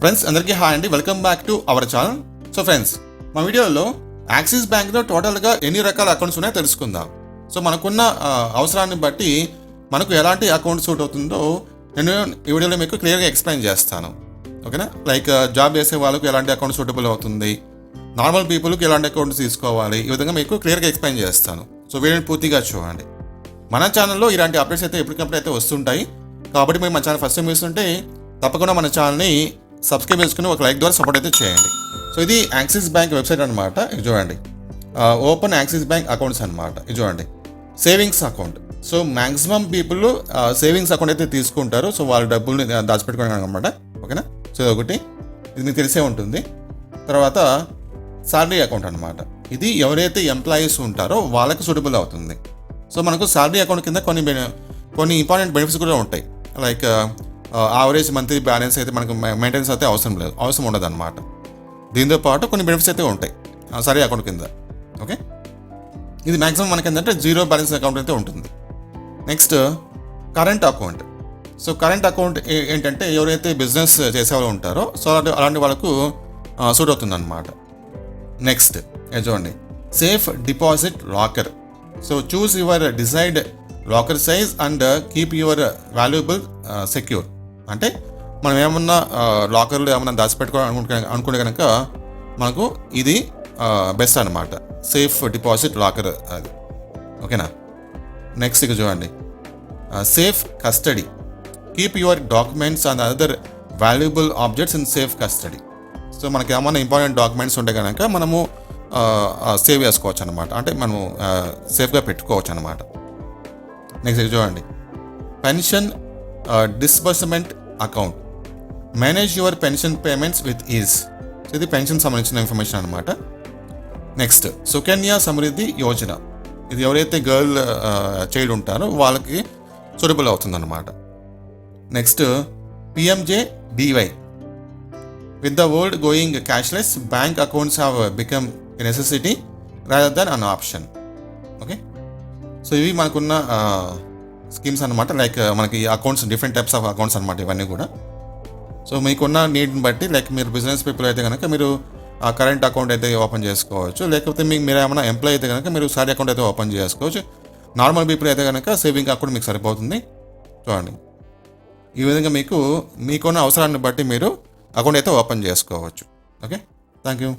Friends అందరికీ hi అండి, welcome back to our channel. So friends, మా వీడియోలో యాక్సిస్ బ్యాంక్లో టోటల్గా ఎన్ని రకాల అకౌంట్స్ ఉన్నాయో తెలుసుకుందాం. సో మనకున్న అవసరాన్ని బట్టి మనకు ఎలాంటి అకౌంట్ సూట్ అవుతుందో నేను ఈ వీడియోలో మీకు క్లియర్గా ఎక్స్ప్లెయిన్ చేస్తాను. ఓకేనా? లైక్ జాబ్ చేసే వాళ్ళకు ఎలాంటి అకౌంట్ సూటబుల్ అవుతుంది, నార్మల్ పీపుల్కి ఎలాంటి అకౌంట్స్ తీసుకోవాలి, ఈ విధంగా మీకు క్లియర్గా ఎక్స్ప్లెయిన్ చేస్తాను. సో వీడియోని పూర్తిగా చూడండి. మన ఛానల్లో ఇలాంటి అప్డేట్స్ అయితే ఎప్పటికప్పుడు అయితే వస్తుంటాయి. కాబట్టి మీరు మన ఛానల్ ఫస్ట్ టైం చూస్తుంటే తప్పకుండా మన ఛానల్ని సబ్స్క్రైబ్ చేసుకుని ఒక లైక్ ద్వారా సపోర్ట్ అయితే చేయండి. సో ఇది యాక్సిస్ బ్యాంక్ వెబ్సైట్ అనమాట. ఇది చూడండి, ఓపెన్ యాక్సిస్ బ్యాంక్ అకౌంట్స్ అనమాట. ఇది చూడండి, savings account. So maximum people savings account అయితే తీసుకుంటారు. సో వాళ్ళ డబ్బుల్ని దాచిపెట్టుకోవడానికి అనమాట. ఓకేనా? సో ఒకటి ఇది మీకు తెలిసే ఉంటుంది. తర్వాత సాలరీ అకౌంట్ అనమాట. ఇది ఎవరైతే ఎంప్లాయీస్ ఉంటారో వాళ్ళకి సూటబుల్ అవుతుంది. సో మనకు సాలరీ అకౌంట్ కింద కొన్ని ఇంపార్టెంట్ బెనిఫిట్స్ కూడా ఉంటాయి. లైక్ యావరేజ్ మంత్లీ బ్యాలెన్స్ అయితే మనకు మెయింటెనెన్స్ అయితే అవసరం ఉండదు అనమాట. దీంతో పాటు కొన్ని బెనిఫిట్స్ అయితే ఉంటాయి సాలరీ అకౌంట్ కింద. ఓకే, ఇది మ్యాక్సిమం మనకి ఏంటంటే జీరో బ్యాలెన్స్ అకౌంట్ అయితే ఉంటుంది. Next current account. So current account ఏంటంటే ఎవరైతే బిజినెస్ చేసేవాళ్ళు ఉంటారో సో అలాంటి వాళ్ళకు సూట్ అవుతుంది అనమాట. నెక్స్ట్ చూడండి, safe deposit locker. So choose your desired locker size and keep your valuable secure. అంటే మనం ఏమన్నా లాకర్లో ఏమన్నా దాచిపెట్టుకోవాలి అనుకుంటే కనుక మనకు ఇది బెస్ట్ అనమాట, సేఫ్ డిపాజిట్ లాకర్ అది. ఓకేనా? నెక్స్ట్ ఇక చూడండి, safe custody. Keep your documents and other valuable objects in safe custody. So మనకి ఏమన్నా ఇంపార్టెంట్ డాక్యుమెంట్స్ ఉంటే కనుక మనము సేవ్ చేసుకోవచ్చు అనమాట. అంటే మనము సేఫ్గా పెట్టుకోవచ్చు అనమాట. నెక్స్ట్ చూడండి, pension disbursement account. Manage your pension payments with is. So ఇది పెన్షన్ సంబంధించిన ఇన్ఫర్మేషన్ అనమాట. నెక్స్ట్ సుకన్య సమృద్ధి యోజన. ఇది ఎవరైతే గర్ల్ చైల్డ్ ఉంటారో వాళ్ళకి సూటబుల్ అవుతుంది అనమాట. Next PMJDY. With the world going cashless, bank accounts have become a necessity rather than an option. Okay, so ఇవి మనకున్న స్కీమ్స్ అనమాట. లైక్ మనకి accounts, different types of accounts అనమాట ఇవన్నీ కూడా. సో మీకున్న నీడ్ని బట్టి, లైక్ మీరు బిజినెస్ పీపుల్ అయితే కనుక మీరు కరెంట్ అకౌంట్ అయితే ఓపెన్ చేసుకోవచ్చు. లేకపోతే మీరు ఏమైనా ఎంప్లాయ్ అయితే కనుక మీరు సాలరీ అకౌంట్ అయితే ఓపెన్ చేసుకోవచ్చు. నార్మల్ పీపుల్ అయితే కనుక సేవింగ్ అకౌంట్ మీకు సరిపోతుంది. చూడండి, ఈ విధంగా మీకున్న అవసరాన్ని బట్టి మీరు అకౌంట్ అయితే ఓపెన్ చేసుకోవచ్చు. Okay, thank you.